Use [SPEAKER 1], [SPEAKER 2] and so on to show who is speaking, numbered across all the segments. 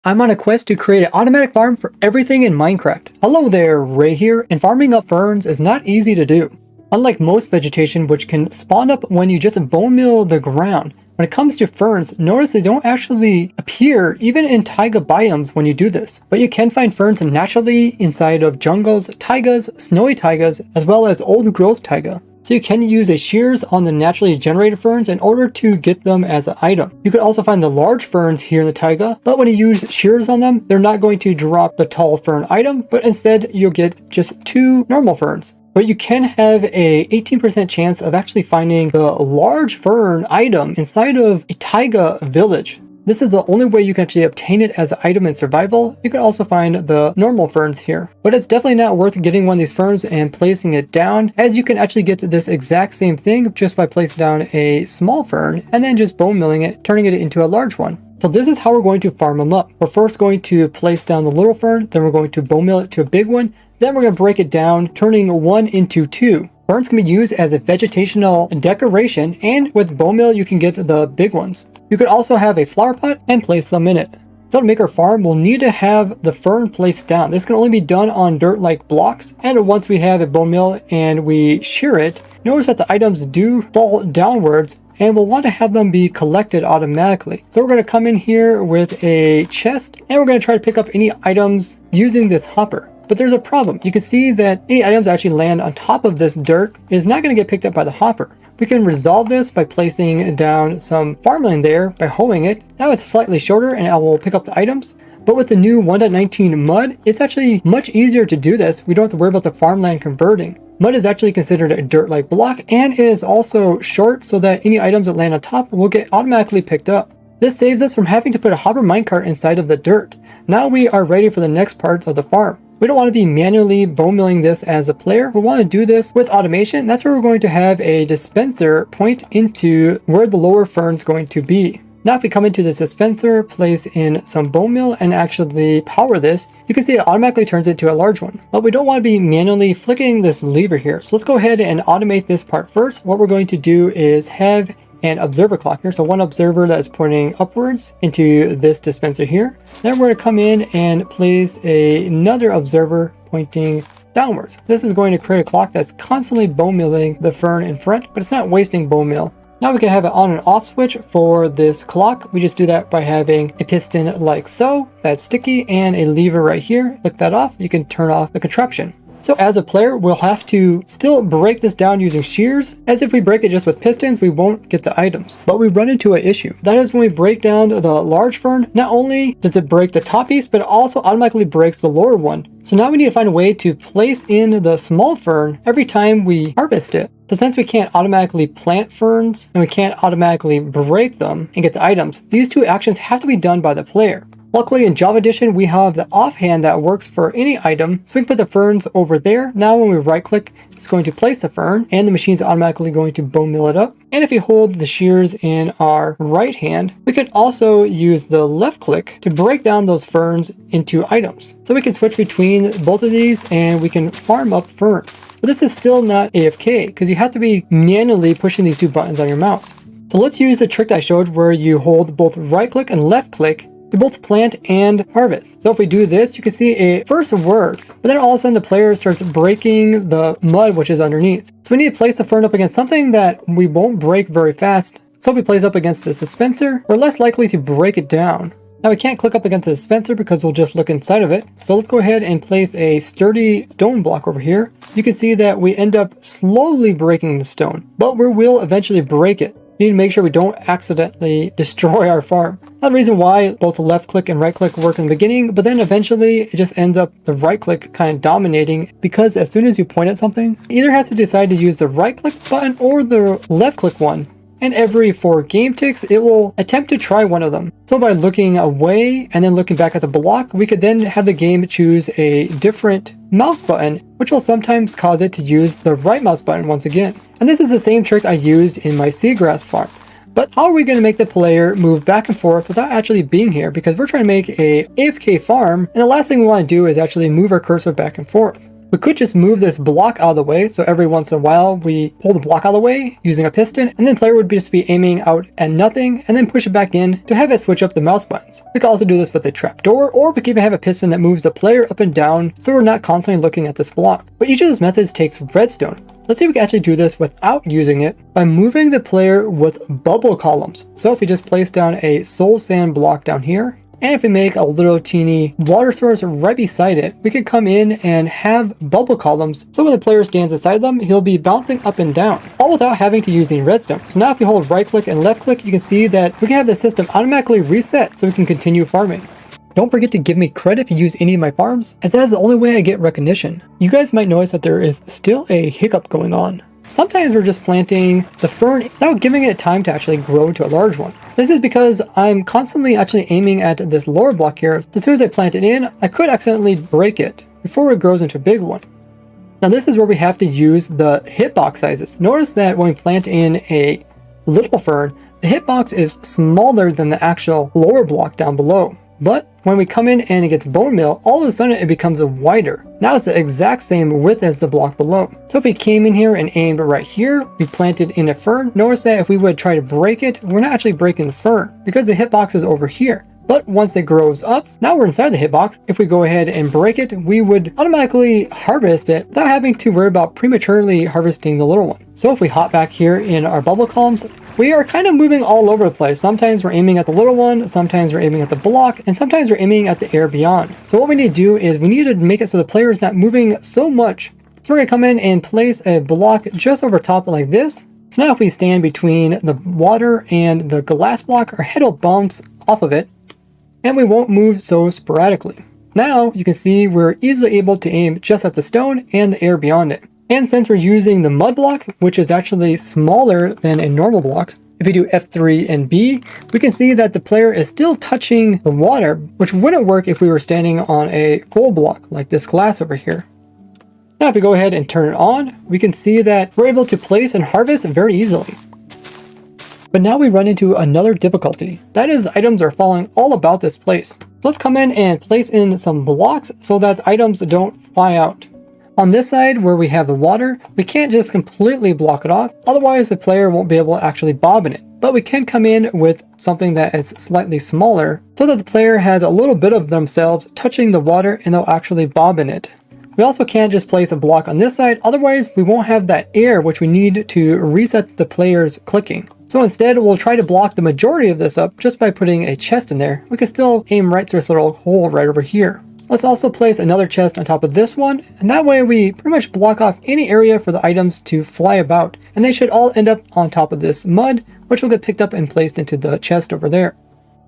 [SPEAKER 1] I'm on a quest to create an automatic farm for everything in Minecraft. Hello there, Ray here, and farming up ferns is not easy to do. Unlike most vegetation which can spawn up when you just bone meal the ground, when it comes to ferns, notice they don't actually appear even in taiga biomes when you do this. But you can find ferns naturally inside of jungles, taigas, snowy taigas, as well as old growth taiga. So you can use a shears on the naturally generated ferns in order to get them as an item. You could also find the large ferns here in the taiga, but when you use shears on them, they're not going to drop the tall fern item, but instead you'll get just 2 normal ferns. But you can have a 18% chance of actually finding the large fern item inside of a taiga village. This is the only way you can actually obtain it as an item in survival. You can also find the normal ferns here. But it's definitely not worth getting one of these ferns and placing it down, as you can actually get this exact same thing just by placing down a small fern and then just bone milling it, turning it into a large one. So this is how we're going to farm them up. We're first going to place down the little fern, then we're going to bone mill it to a big one, then we're going to break it down, turning 1 into 2. Ferns can be used as a vegetational decoration, and with bone meal you can get the big ones. You could also have a flower pot and place them in it. So to make our farm, we'll need to have the fern placed down. This can only be done on dirt-like blocks, and once we have a bone meal and we shear it, notice that the items do fall downwards, and we'll want to have them be collected automatically. So we're going to come in here with a chest, and we're going to try to pick up any items using this hopper. But there's a problem. You can see that any items that actually land on top of this dirt is not going to get picked up by the hopper. We can resolve this by placing down some farmland there by hoeing it. Now it's slightly shorter and I will pick up the items. But with the new 1.19 mud, it's actually much easier to do this. We don't have to worry about the farmland converting. Mud is actually considered a dirt-like block, and it is also short so that any items that land on top will get automatically picked up. This saves us from having to put a hopper minecart inside of the dirt. Now we are ready for the next part of the farm. We don't want to be manually bone milling this as a player. We want to do this with automation. That's where we're going to have a dispenser point into where the lower fern is going to be. Now if we come into this dispenser, place in some bone meal and actually power this, you can see it automatically turns it to a large one. But we don't want to be manually flicking this lever here. So let's go ahead and automate this part first. What we're going to do is have an observer clock here. So one observer that is pointing upwards into this dispenser here. Then we're going to come in and place another observer pointing downwards. This is going to create a clock that's constantly bone milling the fern in front, but it's not wasting bone meal. Now we can have an on and off switch for this clock. We just do that by having a piston like so, that's sticky, and a lever right here. Click that off, you can turn off the contraption. So as a player, we'll have to still break this down using shears, as if we break it just with pistons, we won't get the items. But we run into an issue. That is when we break down the large fern, not only does it break the top piece, but it also automatically breaks the lower one. So now we need to find a way to place in the small fern every time we harvest it. So since we can't automatically plant ferns, and we can't automatically break them and get the items, these 2 actions have to be done by the player. Luckily in Java Edition, we have the offhand that works for any item, so we can put the ferns over there. Now when we right click, it's going to place the fern and the machine's automatically going to bone mill it up. And if you hold the shears in our right hand, we can also use the left click to break down those ferns into items. So we can switch between both of these and we can farm up ferns. But this is still not AFK because you have to be manually pushing these 2 buttons on your mouse. So let's use the trick I showed where you hold both right click and left click to both plant and harvest. So if we do this, you can see it first works, but then all of a sudden the player starts breaking the mud which is underneath. So we need to place the fern up against something that we won't break very fast. So if we place up against the dispenser, we're less likely to break it down. Now we can't click up against the dispenser because we'll just look inside of it. So let's go ahead and place a sturdy stone block over here. You can see that we end up slowly breaking the stone, but we will eventually break it. We need to make sure we don't accidentally destroy our farm. That's the reason why both the left click and right click work in the beginning, but then eventually it just ends up the right click kind of dominating, because as soon as you point at something, it either has to decide to use the right click button or the left click one. And every 4 game ticks, it will attempt to try one of them. So by looking away and then looking back at the block, we could then have the game choose a different mouse button, which will sometimes cause it to use the right mouse button once again. And this is the same trick I used in my seagrass farm. But how are we going to make the player move back and forth without actually being here? Because we're trying to make a AFK farm, and the last thing we want to do is actually move our cursor back and forth. We could just move this block out of the way, so every once in a while we pull the block out of the way using a piston, and then player would just be aiming out at nothing and then push it back in to have it switch up the mouse buttons. We could also do this with a trapdoor, or we could even have a piston that moves the player up and down so we're not constantly looking at this block. But each of those methods takes redstone. Let's see if we can actually do this without using it by moving the player with bubble columns. So if we just place down a soul sand block down here, and if we make a little teeny water source right beside it, we can come in and have bubble columns. So when the player stands inside them, he'll be bouncing up and down, all without having to use any redstone. So now if we hold right click and left click, you can see that we can have the system automatically reset so we can continue farming. Don't forget to give me credit if you use any of my farms, as that is the only way I get recognition. You guys might notice that there is still a hiccup going on. Sometimes we're just planting the fern without giving it time to actually grow to a large one. This is because I'm constantly actually aiming at this lower block here. As soon as I plant it in, I could accidentally break it before it grows into a big one. Now this is where we have to use the hitbox sizes. Notice that when we plant in a little fern, the hitbox is smaller than the actual lower block down below. But when we come in and it gets bone meal, all of a sudden it becomes wider. Now it's the exact same width as the block below. So if we came in here and aimed right here, we planted in a fern, notice that if we would try to break it, we're not actually breaking the fern because the hitbox is over here. But once it grows up, now we're inside the hitbox. If we go ahead and break it, we would automatically harvest it without having to worry about prematurely harvesting the little one. So if we hop back here in our bubble columns, we are kind of moving all over the place. Sometimes we're aiming at the little one, sometimes we're aiming at the block, and sometimes we're aiming at the air beyond. So what we need to do is we need to make it so the player is not moving so much. So we're gonna come in and place a block just over top like this. So now if we stand between the water and the glass block, our head will bounce off of it, and we won't move so sporadically. Now you can see we're easily able to aim just at the stone and the air beyond it. And since we're using the mud block, which is actually smaller than a normal block, if we do F3 and B, we can see that the player is still touching the water, which wouldn't work if we were standing on a full block like this glass over here. Now if we go ahead and turn it on, we can see that we're able to place and harvest very easily. But now we run into another difficulty. That is, items are falling all about this place. So let's come in and place in some blocks so that the items don't fly out. On this side where we have the water, we can't just completely block it off, otherwise the player won't be able to actually bob in it. But we can come in with something that is slightly smaller so that the player has a little bit of themselves touching the water and they'll actually bob in it. We also can't just place a block on this side, otherwise we won't have that air which we need to reset the player's clicking. So instead we'll try to block the majority of this up just by putting a chest in there. We can still aim right through this little hole right over here. Let's also place another chest on top of this one, and that way we pretty much block off any area for the items to fly about, and they should all end up on top of this mud, which will get picked up and placed into the chest over there.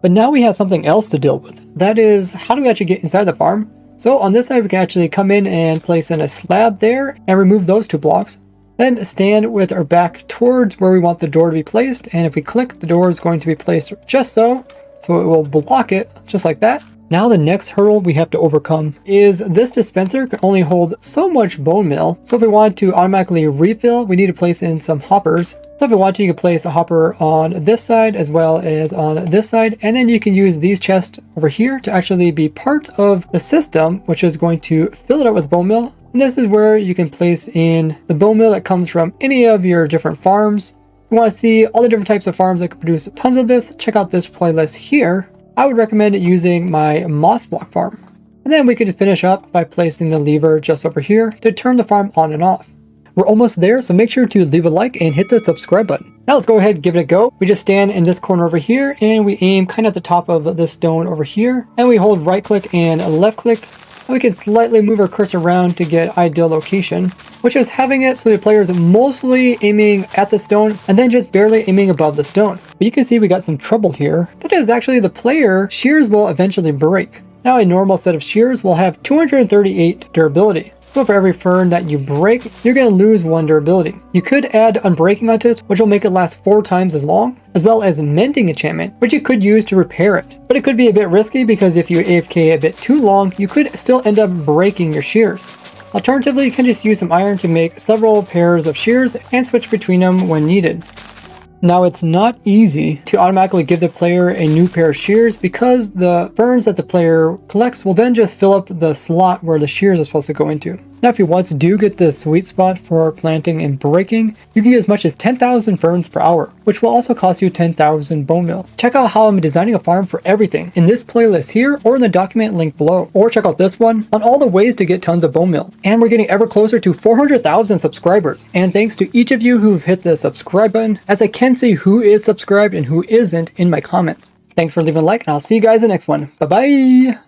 [SPEAKER 1] But now we have something else to deal with. That is, how do we actually get inside the farm? So on this side we can actually come in and place in a slab there and remove those two blocks. Then stand with our back towards where we want the door to be placed, and if we click, the door is going to be placed just so it will block it just like that. Now the next hurdle we have to overcome is this dispenser can only hold so much bone meal. So if we want to automatically refill, we need to place in some hoppers. So if you want to, you can place a hopper on this side as well as on this side. And then you can use these chests over here to actually be part of the system, which is going to fill it up with bone meal. And this is where you can place in the bone meal that comes from any of your different farms. If you want to see all the different types of farms that can produce tons of this, check out this playlist here. I would recommend using my moss block farm. And then we could finish up by placing the lever just over here to turn the farm on and off. We're almost there, so make sure to leave a like and hit the subscribe button. Now let's go ahead and give it a go. We just stand in this corner over here and we aim kind of at the top of this stone over here. And we hold right click and left click. And we can slightly move our cursor around to get ideal location, which is having it so the player is mostly aiming at the stone and then just barely aiming above the stone. But you can see we got some trouble here. That is actually the player shears will eventually break. Now a normal set of shears will have 238 durability. So for every fern that you break, you're going to lose 1 durability. You could add unbreaking onto this, which will make it last 4 times as long, as well as mending enchantment, which you could use to repair it. But it could be a bit risky because if you AFK a bit too long, you could still end up breaking your shears. Alternatively, you can just use some iron to make several pairs of shears and switch between them when needed. Now it's not easy to automatically give the player a new pair of shears because the ferns that the player collects will then just fill up the slot where the shears are supposed to go into. Now if you once do get the sweet spot for planting and breaking, you can get as much as 10,000 ferns per hour, which will also cost you 10,000 bone meal. Check out how I'm designing a farm for everything in this playlist here or in the document link below, or check out this one on all the ways to get tons of bone meal. And we're getting ever closer to 400,000 subscribers. And thanks to each of you who've hit the subscribe button, as I can see who is subscribed and who isn't in my comments. Thanks for leaving a like, and I'll see you guys in the next one. Bye bye!